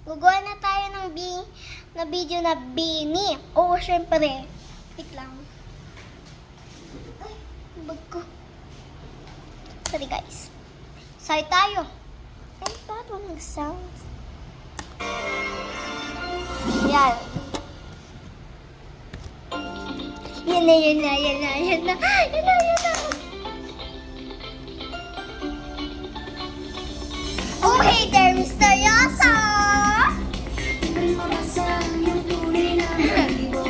Gugawa na tayo ng video na bini. Oo, syempre. Wait lang. Ay, bag ko. Sorry guys. Sorry tayo. Ay, bakit mo nag-sound? Yan. Yan na, yan na, yan na, yan na. Yan na, yan na. Oh, hey there, Mr. Yosa! Ika'y mabasang yung tunay na mo.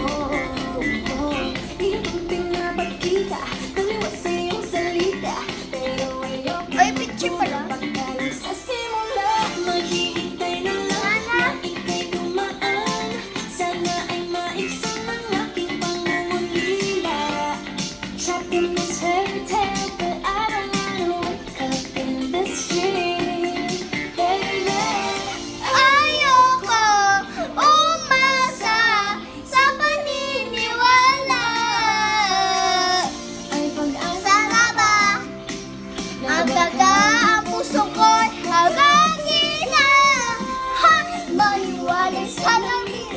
Iyong pinapagkita, kaliwas sa iyong salita. Pero ayoko Ay, picture pala. pagkalis sa simula. Maghihintay na lang na ika'y dumaan. Sana ay maibsan ang aking pangungulila. Trapped in this fairy tale, but I don't wanna wake up in this dream, baby. Ayoko umasa sa paniniwala. Ay pag-asa Sana ba magdaga ang puso ko'y hagangina? Ha! Maliwanag sa langit.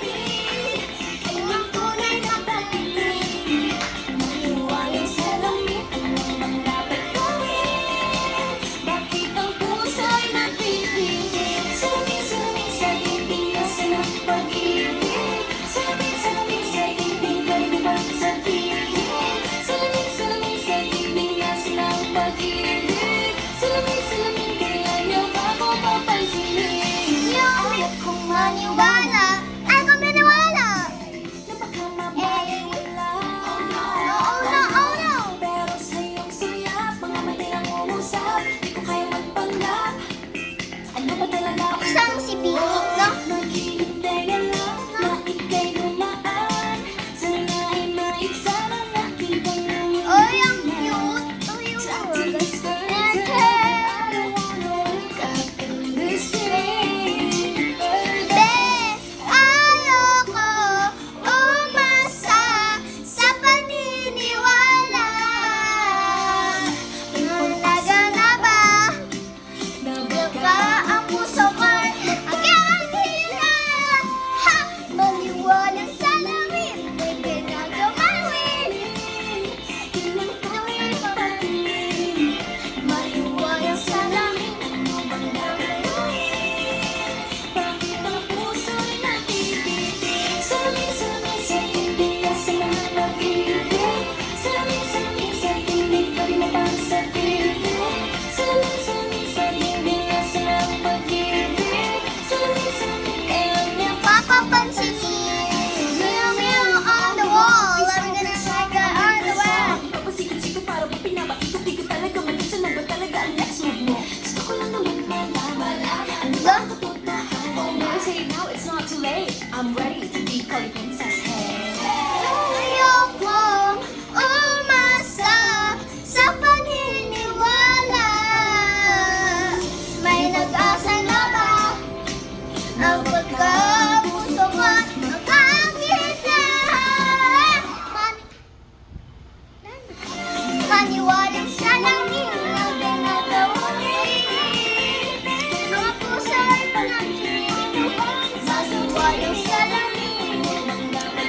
Awitin ang tunay na pag-ibig. Maliwanag sa langit, ano bang dapat gawin? Bakit ang puso'y napipigil? Salamin sa dibdib, nasa ng pag-ibig. Salamin sa dibdib, pwede bang sabihin? Salamin sa dibdib, nasa ng pag-ibig. Salamin, kaya niyo ako papansinin. Ayaw kong maniwala. Ay, kung maniwala. Na baka mapaniwala. Oh no, oh no. Pero sa iyong suya, mga mati lang umusap. Di ko kaya magpanggap. Ano ba talaga ako? Isang si Bini, no? Naghihintay na lang na ika'y dumaan. Sana ay maibsan ang aking pangungulila. Ay, ang cute. Ay, yung Trapped in this fairy tale, I don't wanna wake up in this dream, baby. Ayoko umasa sa paniniwala. Halaga na ba? Baka ang puso ko'y hagangina. Ha! Maliwanag sa langit, may pinagkamawin. Yun ang tunay na pag-ibig. Maliwanag sa langit, ano bang dapat gawin? Bakit ang puso'y natititig? Salamin sa dibdib, nasa ng pag-ibig. Salamin sa dibdib, pwede mo bang sabihin? Salamin sa dibdib, nasa ng pag-ibig. Salamin, kaya niya Papapansinin. Meow meow on the wall. I'm gonna shake it on the wall. papasikot-sikot para ba pinapakita? Di ko talaga mag-isa na ba talaga ang next move mo? Gusto ko lang naman malaman. Ano ba ang katotohanan? Oh, never say it now, it's not too late. I'm ready to be called princess. Hey. Ayokong umasa sa paniniwala. May nag-asa na ba? Ang pagkapuso ko'y nakakita. Maniwalag sa langit na pinagawin. Ang puso'y panagin. Masiwalag sa langit.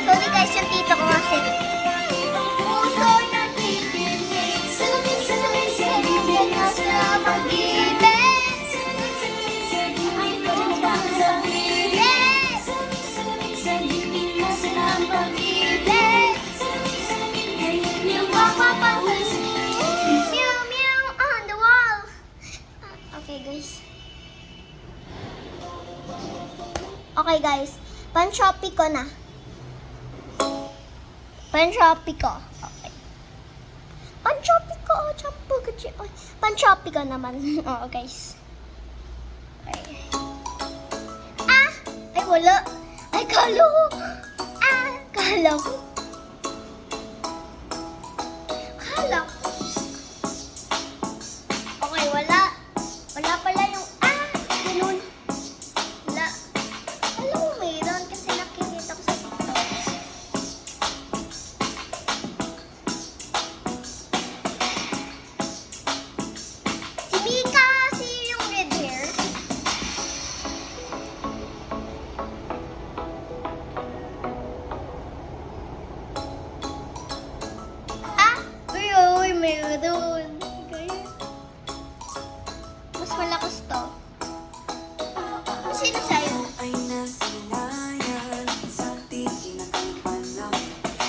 Sorry guys, yung tito ko kasi. Puso'y nagtitigil. Salamin sa Bibig na sa pag-ibig. Ano bang sabihin? Salamin sa dibdib, nasa ng pag-ibig. Salamin, kaya niya mapapansin. Meow meow on the wall. Okay guys. Okay guys. Pan-Shopee ko na. Pan-Shopee ko. Okay. Pan-Shopee ko. Shampoo ko. Pan-Shopee ko naman. Oo guys. Okay. Ah! Ay wala. Ay kala ko. Ah! Kala ko. Kala ko. Okay, wala. Wala pala yung ganun. Wala. Alam mo, mayroon kasi nakikita ko sa TikTok. Si Mika kasi yung red hair. mas malakas to. Sino sa'yo? Ay nasilayan sa tingin ng kaliwanag.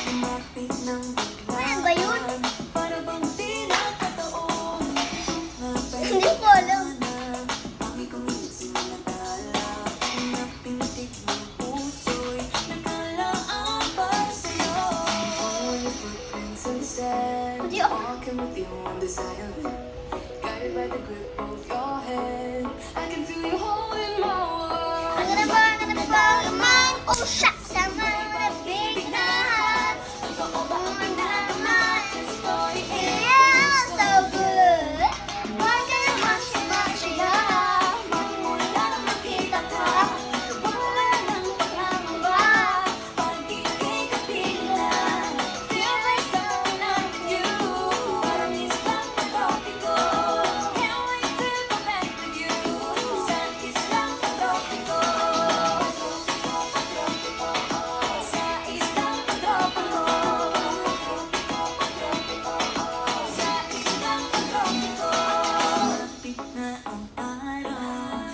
Lumapit ng Ayan ba yun? para bang di nakataon. Hindi ko alam. Pangit kong sinatala. Napintig ng puso'y nakalaan para sa'yo. All your footprints in the sand. Hindi ako. Walking with you on this island. Guided by the grip of your hand. I can feel you holding my world. Ang ganda ba naman? Oh, shucks! Ang mga big na yeah, so good. Huwag ka na masya-masya. Magmula nang makita ka, wala nang pangamba. Pag-ibig ka bigla, feel like someone like you. Parang islang pag-tropiko. Can't wait to come back with you. Sa islang pag-tropiko. Sa islang pag-tropiko. Sa islang pag-tropiko. Malapit na ang araw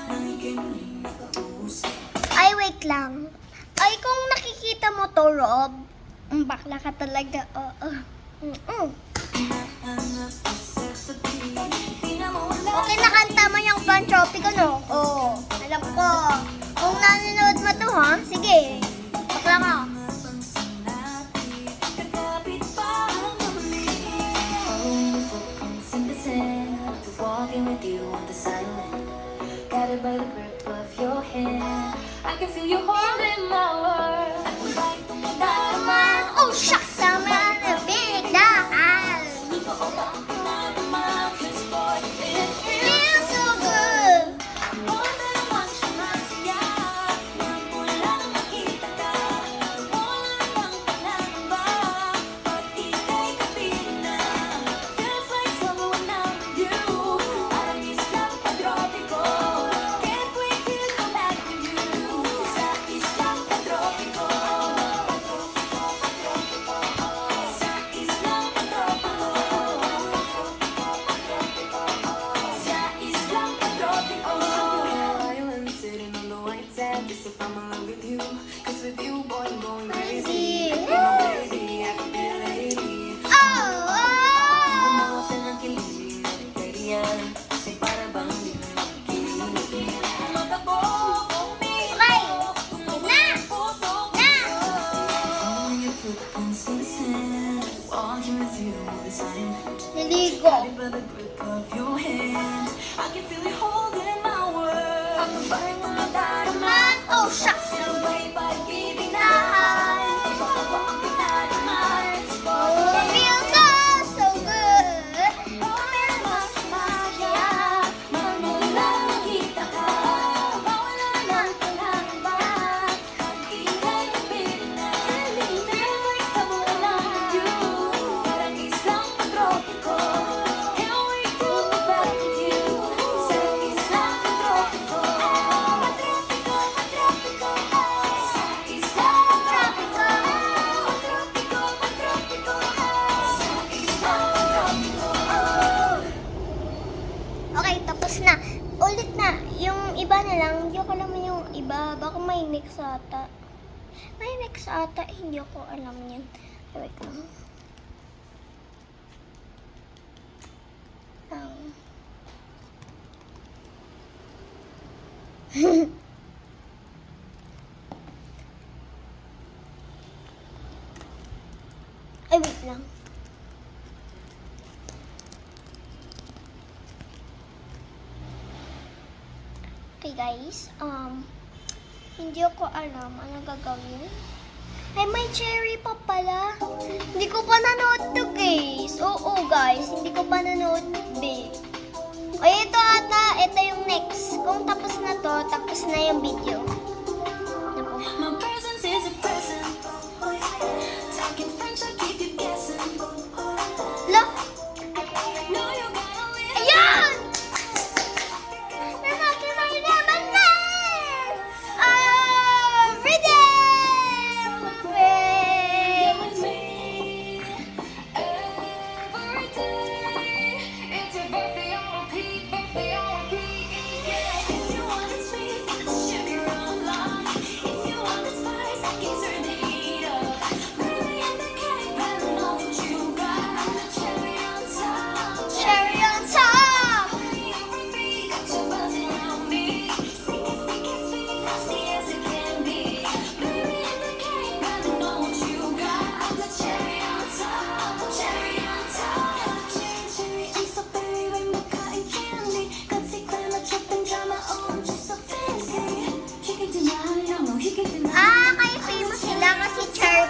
nang ika'y muling nakausap. Ay, wait lang. Ay, kung nakikita mo to, Rob, bakla ka talaga. Oo. Hinahanap ko sa tabi, di na mawala. Okay, nakanta mo yung Pantropico, no? Oo. Alam ko. Kung nanonood mo to, ha? Sige. Bakla ka. Napansin natin, kakapit pa ang muli. Following your footprints in the sand, to walking with you on the silent. Guided by the grip of your hand, I can feel you holding my world. At sabay tumadarama, Oh, shucks! Ang mga big na di ko ba ang pinadama, 'cause boy, it feels so good. all that I want to masaya. Magmula nang makita ka, wala nang pangamba. Pag ika'y kapiling na, feels like someone I'm with you. Parang islang pag-tropiko. Can't wait to come back with you. Sa islang pag-tropiko. Sa islang pag-tropiko. Sa islang pag-tropiko. Island sitting on the white sand, just if I'm in love with you. 'Cause with you, boy, I'm going crazy. Crazy. I'm crazy, I could be a lady. Oh! Umuotan ng kilig na ready yan. Kasi para bang di na makikinig. Tumatakbo, umiiyak, tumawag ang puso ko. Following your footprints in the sand, walking with you on this island. Niligo. Guided by the grip of your hand, I can feel you holding my world. Ang babaeng mga darama, Oh, shucks! sabay pag-ibig na. Ikaw ba ang pinadama? Oh, it feels so, so good. Oh, meron mas masaya. Magmula makita ka, wala nang pangamba. Pag ika'y kapiling na, feel like someone I'm with you. Parang islang pag-tropiko. Can't wait to go back with you. Sa islang pag-tropiko. Pag-tropiko, pag-tropiko. Sa islang pag-tropiko. Pag-tropiko, pag-tropiko. Sa islang pag-tropiko. Okay, tapos na. Ulit na. Yung iba na lang. Hindi ko alam yung iba. Baka may next ata. May next ata. Hindi ko alam yan. Ay, wait lang. Ay, wait lang. Okay guys, hindi ko alam ano gagawin. Ay, may cherry pa pala. Hindi ko pa nanood to guys. Oo guys, hindi ko pa nanood be. O ito ata, ito yung next. Kung tapos na to, tapos na yung video. Ano po? My presence is a present. Talking French, I keep you guessing. Look! No, you gotta live. Ayan! Naman na! Every day! With me. Every day. It's your birthday on repeat, birthday on repeat.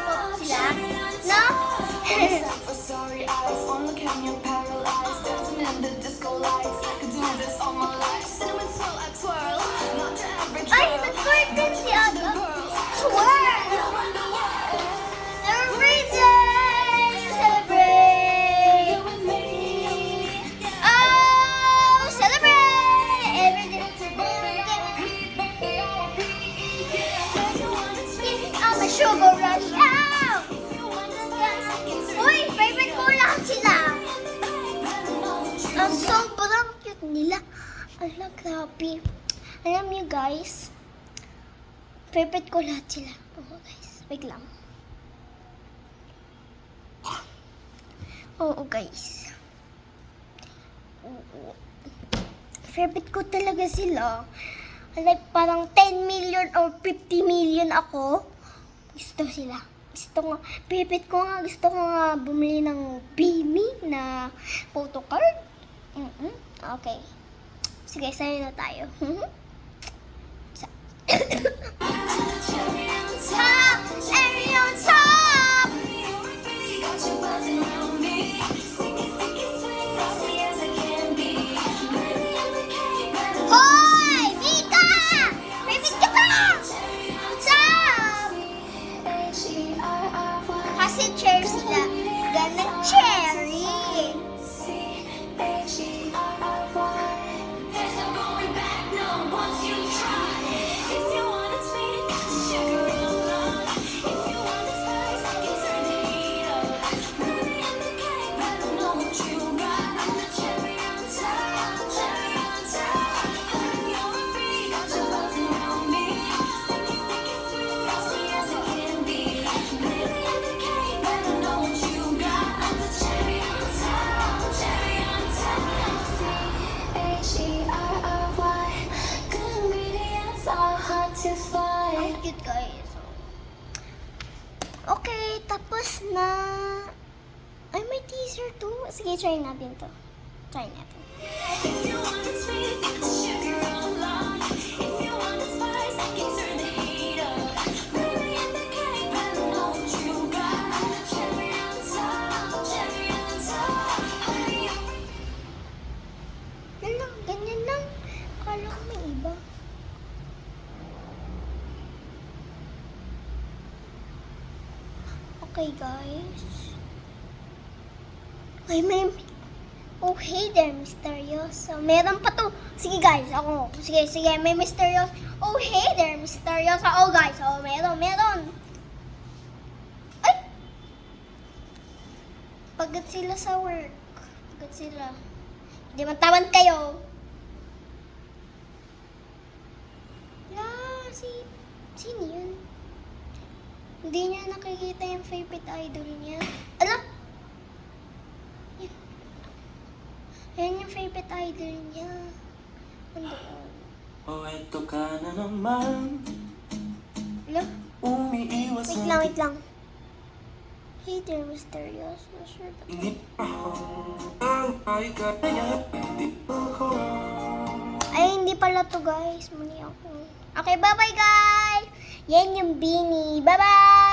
pop sila. No? For sorry eyes, one look and you're paralyzed. Dancing in the disco lights, I could do this all my life. Cinnamon swirl, I twirl, not your average Ay, girl. nag-twerk din si Aga. Girls, Twerk! you wonder why. Celebrate! Celebrate! You and me, Oh, celebrate! Everything I'm a sugar rush. Ow! Uy, favorite ko lahat sila. Ang sobrang cute nila. Ala, grabe. Alam niyo guys, favorite ko lahat sila. Oo guys, wait lang. Oo guys. Oo. Favorite ko talaga sila. Like parang 10 million or 50 million ako. Gusto sila. Gusto ko, favorite ko nga, gusto ko nga bumili ng Bimi na photocard. Okay. Sige, sa'yo na tayo. Top! Cherry on top! got you buzzing around me. Sticky, sticky, sweet, frosty as I can be. Baby, I'm the cake, better know. Hoy! Mika! Favorite ka ba? Top! H-E-R-R-Y. Kasi cherry sila. Ganang cherry. C-H-E-R-R-Y. There's no going back, no, once you try. If you want it sweet, got the sugar alone. If you want it spice, I can turn the heat up. Baby, I'm the cake, better know what you got. I'm the cherry on top, cherry on top. You're a freak, got you buzzing around me. Sticky, sticky, sweet, frosty as it can be. Baby, I'm the cake, better know what you got. I'm the cherry on top, cherry on top. C-H-E-R-R-Y. Good ingredients are hard to Ang find. cute guys. Okay, tapos na. Ay, may teaser too. Sige, try natin to. Try natin. If you want it sweet, got the sugar alone. If you want it spice, I can turn the heat up. Baby, I'm the cake, better know what you got. I'm the cherry on top, cherry on top. Hurry up. Yan lang, ganyan lang. Akala ko may iba. Okay, guys. Ay, may... Oh, hey there, Misteryoso. Meron pa to. Sige, guys. Ako. Sige, sige. May Misteryoso. Oh, hey there, Misteryoso. Oh, guys. Oh, meron. Ay! Pagod sila sa work. Pagod sila. Hindi man tawan kayo. La, sino yun? Hindi niya nakikita yung favorite idol niya. Ala! Yan. Yan yung favorite idol niya. Nandoon. O eto ka na naman, Ala? umiiwas Wait lang. Hey there, Mysterious. Not sure ba? Ingit ako, ang ay kaya, hindi ako. Ay, hindi pala to, guys. Mali ako. Okay, bye-bye, guys! Yan yung Beanie. Bye-bye!